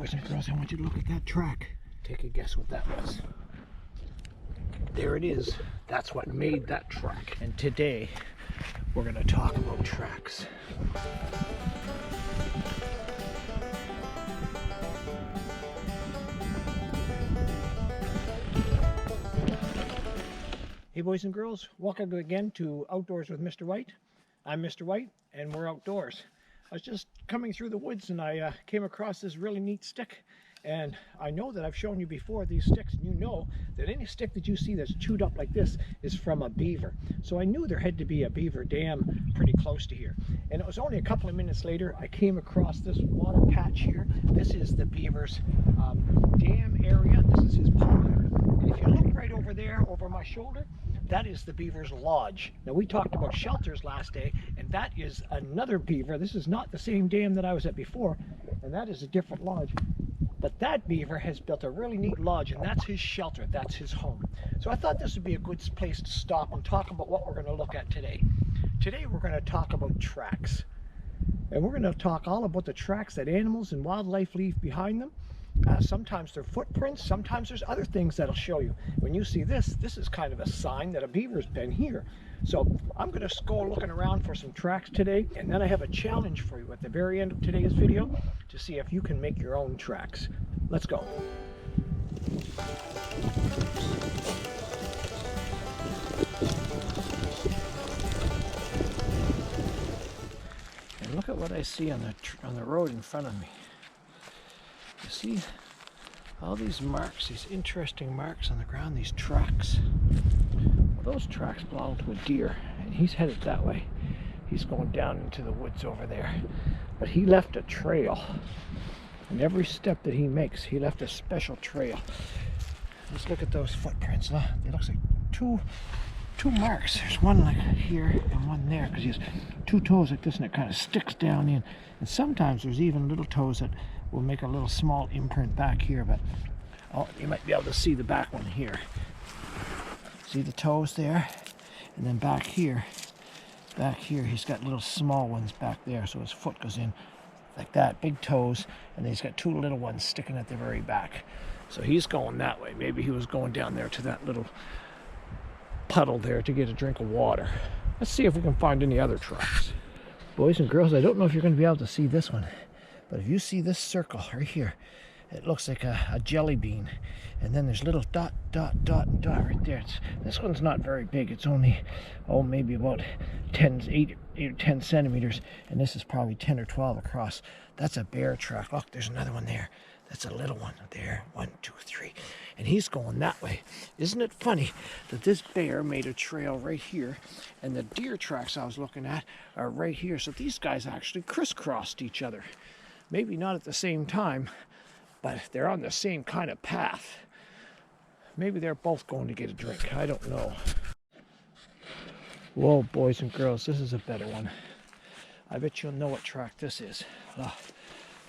boys and girls, I want you to look at that track. Take a guess what that was. There it is. That's what made that track. And today, we're going to talk about tracks. Hey boys and girls, welcome again to Outdoors with Mr. White. I'm Mr. White and we're outdoors. I was just coming through the woods and I came across this really neat stick, and I know that I've shown you before these sticks, and you know that any stick that you see that's chewed up like this is from a beaver. So I knew there had to be a beaver dam pretty close to here. And it was only a couple of minutes later I came across this water patch here. This is the beaver's dam area. This is his pond. And if you look right over there, over my shoulder, that is the beaver's lodge. Now we talked about shelters last day, and that is another beaver. This is not the same dam that I was at before, and that is a different lodge. But that beaver has built a really neat lodge, and that's his shelter, that's his home. So I thought this would be a good place to stop and talk about what we're going to look at today. Today we're going to talk about tracks. And we're going to talk all about the tracks that animals and wildlife leave behind them. Sometimes they're footprints, sometimes there's other things that'll show you. When you see this, this is kind of a sign that a beaver's been here. So I'm going to go looking around for some tracks today, and then I have a challenge for you at the very end of today's video to see if you can make your own tracks. Let's go. And look at what I see on the road in front of me. You see all these marks, these interesting marks on the ground, these tracks. Well, those tracks belong to a deer, and he's headed that way. He's going down into the woods over there. But he left a trail, and every step that he makes, he left a special trail. Let's look at those footprints. It looks like two marks. There's one like here and one there, because he has two toes like this, and it kind of sticks down in. And sometimes there's even little toes that will make a little small imprint back here, but you might be able to see the back one here. See the toes there? And then back here, he's got little small ones back there, so his foot goes in like that, big toes, and then he's got two little ones sticking at the very back. So he's going that way. Maybe he was going down there to that little puddle there to get a drink of water. Let's see if we can find any other tracks. Boys and girls, I don't know if you're going to be able to see this one, but if you see this circle right here, it looks like a jelly bean. And then there's little dot, dot, dot, and dot right there. This one's not very big. It's only, maybe about 8 or 10 centimeters. And this is probably 10 or 12 across. That's a bear track. Look, there's another one there. That's a little one there. 1, 2, 3. And he's going that way. Isn't it funny that this bear made a trail right here, and the deer tracks I was looking at are right here. So these guys actually crisscrossed each other. Maybe not at the same time, but they're on the same kind of path. Maybe they're both going to get a drink. I don't know. Whoa, boys and girls, this is a better one. I bet you'll know what track this is. Look,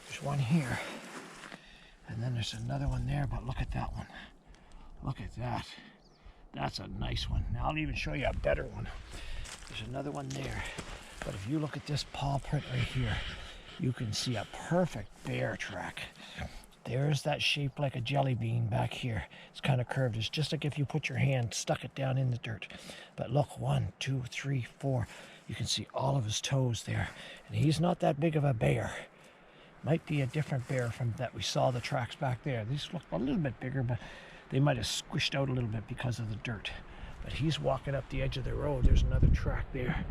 there's one here. And then there's another one there, but look at that one. Look at that. That's a nice one. Now I'll even show you a better one. There's another one there. But if you look at this paw print right here, you can see a perfect bear track. There's that shape like a jelly bean back here. It's kind of curved. It's just like if you put your hand, stuck it down in the dirt. But look, 1, 2, 3, 4. You can see all of his toes there. And he's not that big of a bear. Might be a different bear from that we saw the tracks back there. These look a little bit bigger, but they might have squished out a little bit because of the dirt. But he's walking up the edge of the road. There's another track there.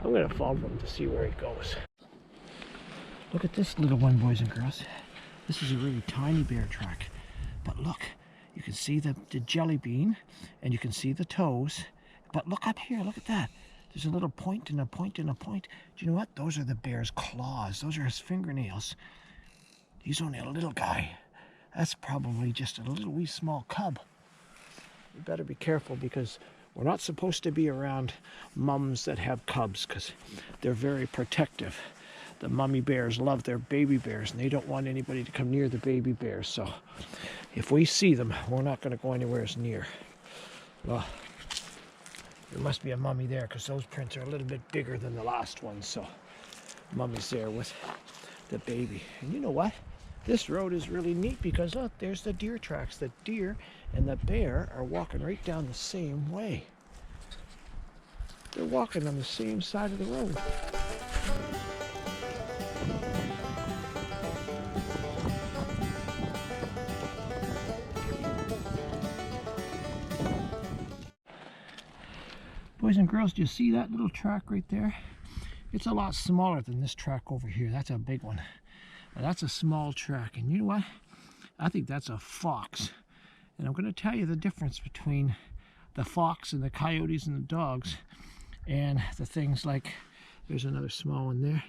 I'm going to follow him to see where he goes. Look at this little one, boys and girls. This is a really tiny bear track. But look, you can see the jelly bean, and you can see the toes. But look up here, look at that. There's a little point and a point and a point. Do you know what? Those are the bear's claws. Those are his fingernails. He's only a little guy. That's probably just a little wee small cub. You better be careful, because we're not supposed to be around mums that have cubs, because they're very protective. The mummy bears love their baby bears, and they don't want anybody to come near the baby bears. So if we see them, we're not going to go anywhere near. Well, there must be a mummy there, because those prints are a little bit bigger than the last one. So mummy's there with the baby. And you know what? This road is really neat because look, there's the deer tracks. The deer and the bear are walking right down the same way. They're walking on the same side of the road. Boys and girls, do you see that little track right there? It's a lot smaller than this track over here. That's a big one. Now, that's a small track, and you know what? I think that's a fox. And I'm going to tell you the difference between the fox and the coyotes and the dogs and the things like, there's another small one there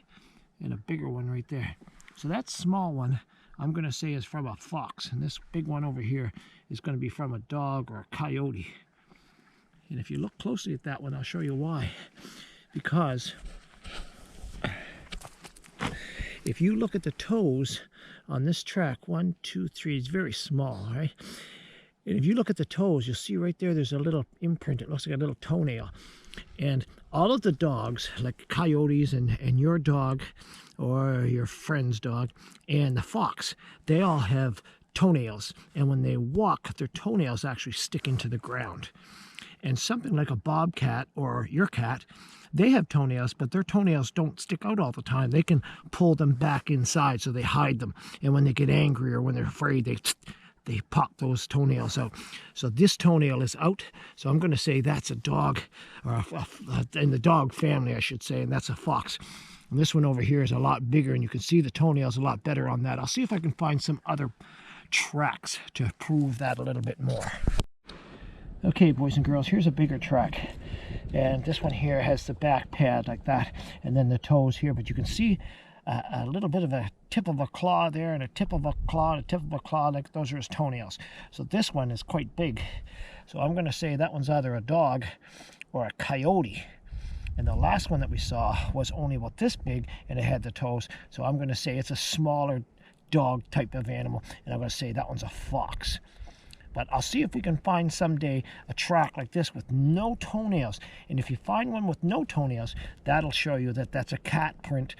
and a bigger one right there. So that small one, I'm going to say is from a fox, and this big one over here is going to be from a dog or a coyote. And if you look closely at that one, I'll show you why. Because if you look at the toes on this track, 1, 2, 3, it's very small, right? And if you look at the toes, you'll see right there, there's a little imprint. It looks like a little toenail. And all of the dogs, like coyotes and your dog or your friend's dog and the fox, they all have toenails. And when they walk, their toenails actually stick into the ground. And something like a bobcat or your cat, they have toenails, but their toenails don't stick out all the time. They can pull them back inside, so they hide them. And when they get angry or when they're afraid, they pop those toenails out. So this toenail is out. So I'm going to say that's a dog, or in the dog family, I should say, and that's a fox. And this one over here is a lot bigger, and you can see the toenails a lot better on that. I'll see if I can find some other tracks to prove that a little bit more. Okay, boys and girls, here's a bigger track, and this one here has the back pad like that, and then the toes here, but you can see a little bit of a tip of a claw there, and a tip of a claw, and a tip of a claw, like those are his toenails. So this one is quite big. So I'm going to say that one's either a dog or a coyote. And the last one that we saw was only about this big, and it had the toes. So I'm going to say it's a smaller dog type of animal, and I'm going to say that one's a fox. But I'll see if we can find someday a track like this with no toenails. And if you find one with no toenails, that'll show you that that's a cat print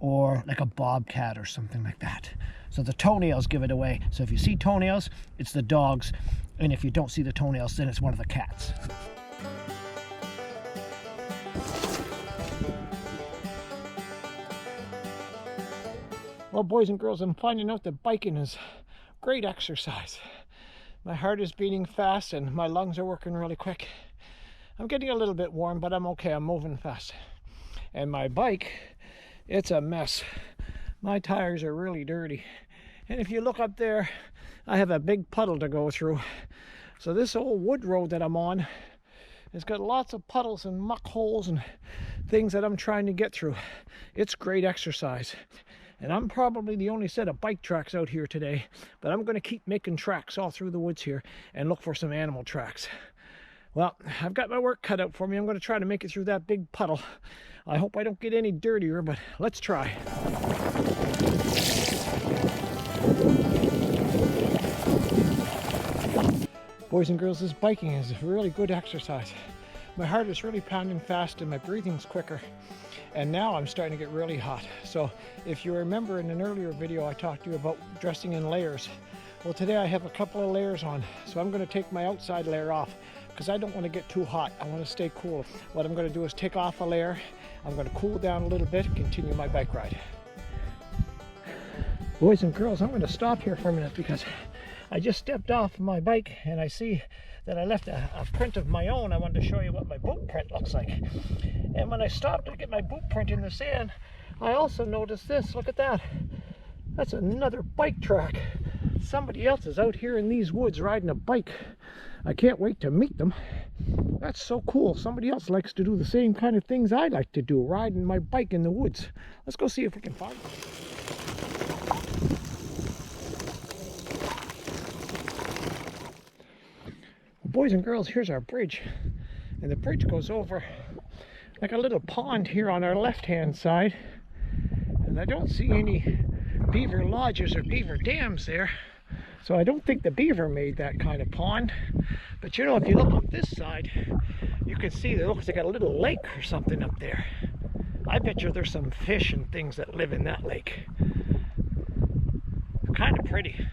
or like a bobcat or something like that. So the toenails give it away. So if you see toenails, it's the dogs. And if you don't see the toenails, then it's one of the cats. Well, boys and girls, I'm finding out that biking is great exercise. My heart is beating fast and my lungs are working really quick. I'm getting a little bit warm, but I'm okay. I'm moving fast. And my bike, it's a mess. My tires are really dirty. And if you look up there, I have a big puddle to go through. So this old wood road that I'm on has got lots of puddles and muck holes and things that I'm trying to get through. It's great exercise. And I'm probably the only set of bike tracks out here today, but I'm going to keep making tracks all through the woods here and look for some animal tracks. Well, I've got my work cut out for me. I'm going to try to make it through that big puddle. I hope I don't get any dirtier, but let's try. Boys and girls, this biking is a really good exercise. My heart is really pounding fast and my breathing's quicker. And now I'm starting to get really hot. So if you remember in an earlier video, I talked to you about dressing in layers. Well, today I have a couple of layers on. So I'm going to take my outside layer off because I don't want to get too hot. I want to stay cool. What I'm going to do is take off a layer. I'm going to cool down a little bit and continue my bike ride. Boys and girls, I'm going to stop here for a minute because I just stepped off my bike and I see that I left a print of my own. I wanted to show you what my boot print looks like. And when I stopped to get my boot print in the sand, I also noticed this. Look at that. That's another bike track. Somebody else is out here in these woods riding a bike. I can't wait to meet them. That's so cool. Somebody else likes to do the same kind of things I like to do, riding my bike in the woods. Let's go see if we can find them. Boys and girls, here's our bridge, and the bridge goes over like a little pond here on our left hand side, and I don't see any beaver lodges or beaver dams there, so I don't think the beaver made that kind of pond. But you know, if you look on this side, you can see that it looks like a little lake or something up there. I bet you there's some fish and things that live in that lake. kind of pretty.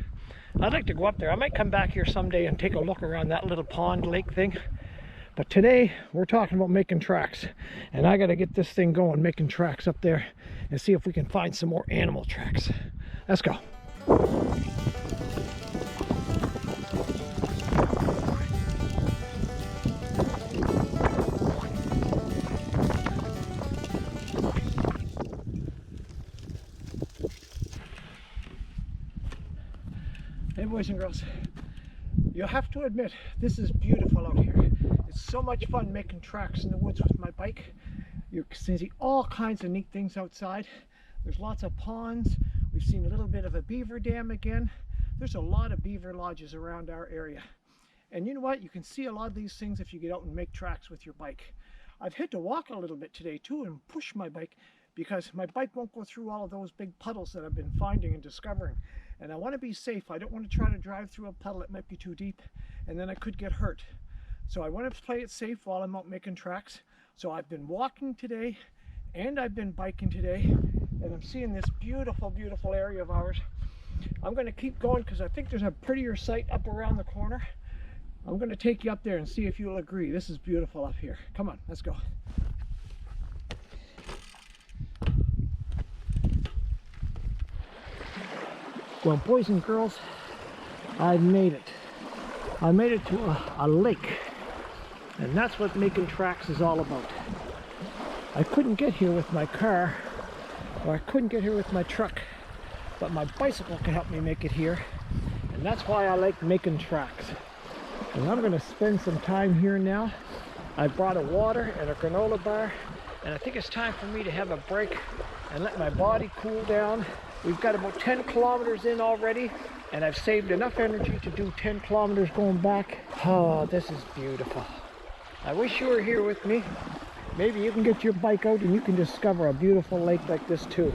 I'd like to go up there. I might come back here someday and take a look around that little pond lake thing. But today we're talking about making tracks, and I got to get this thing going, making tracks up there and see if we can find some more animal tracks. Let's go. Hey boys and girls, you have to admit this is beautiful out here. It's so much fun making tracks in the woods with my bike. You can see all kinds of neat things outside. There's lots of ponds. We've seen a little bit of a beaver dam again. There's a lot of beaver lodges around our area. And you know what? You can see a lot of these things if you get out and make tracks with your bike. I've had to walk a little bit today too and push my bike because my bike won't go through all of those big puddles that I've been finding and discovering. And I want to be safe. I don't want to try to drive through a puddle that might be too deep and then I could get hurt. So I want to play it safe while I'm out making tracks. So I've been walking today and I've been biking today, and I'm seeing this beautiful, beautiful area of ours. I'm going to keep going because I think there's a prettier sight up around the corner. I'm going to take you up there and see if you'll agree. This is beautiful up here. Come on, let's go. Well, boys and girls, I made it. I made it to a lake, and that's what making tracks is all about. I couldn't get here with my car, or I couldn't get here with my truck, but my bicycle can help me make it here, and that's why I like making tracks. And I'm going to spend some time here now. I brought a water and a granola bar, and I think it's time for me to have a break and let my body cool down. We've got about 10 kilometers in already, and I've saved enough energy to do 10 kilometers going back. Oh, this is beautiful. I wish you were here with me. Maybe you can get your bike out and you can discover a beautiful lake like this too.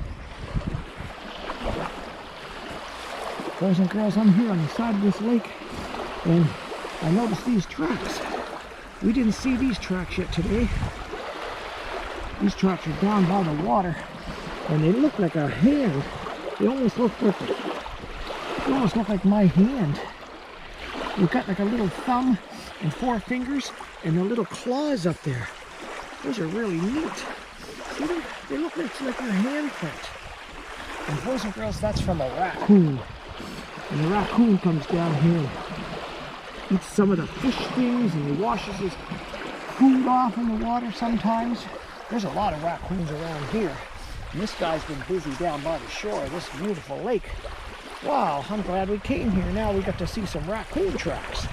Boys and girls, I'm here on the side of this lake, and I noticed these tracks. We didn't see these tracks yet today. These tracks are down by the water, and they look like a hand. They almost look like my hand. We've got like a little thumb and 4 fingers and the little claws up there. Those are really neat. See them? They look like a hand print. And boys and girls, that's from a raccoon. And the raccoon comes down here and eats some of the fish things, and he washes his food off in the water sometimes. There's a lot of raccoons around here. And this guy's been busy down by the shore of this beautiful lake. Wow, I'm glad we came here. Now we got to see some raccoon tracks.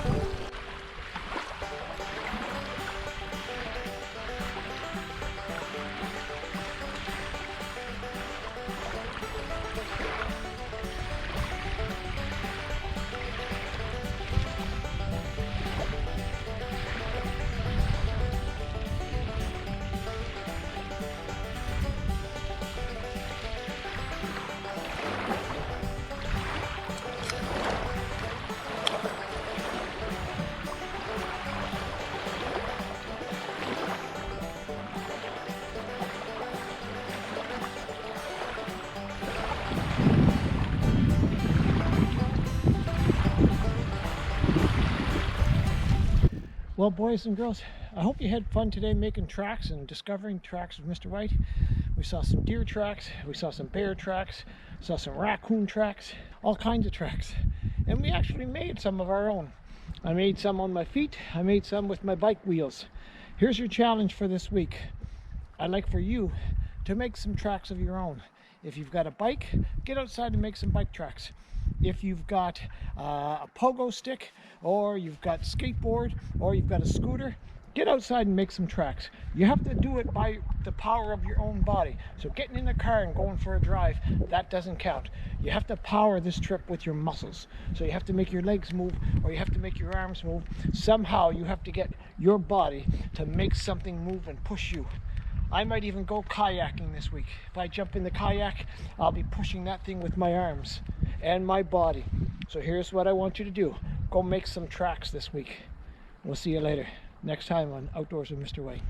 Well, boys and girls, I hope you had fun today making tracks and discovering tracks with Mr. White. We saw some deer tracks, we saw some bear tracks, saw some raccoon tracks, all kinds of tracks. And we actually made some of our own. I made some on my feet, I made some with my bike wheels. Here's your challenge for this week. I'd like for you to make some tracks of your own. If you've got a bike, get outside and make some bike tracks. If you've got a pogo stick, or you've got skateboard, or you've got a scooter, get outside and make some tracks. You have to do it by the power of your own body. So getting in the car and going for a drive, that doesn't count. You have to power this trip with your muscles. So you have to make your legs move, or you have to make your arms move. Somehow you have to get your body to make something move and push you. I might even go kayaking this week. If I jump in the kayak, I'll be pushing that thing with my arms and my body. So here's what I want you to do. Go make some tracks this week. We'll see you later. Next time on Outdoors with Mr. White.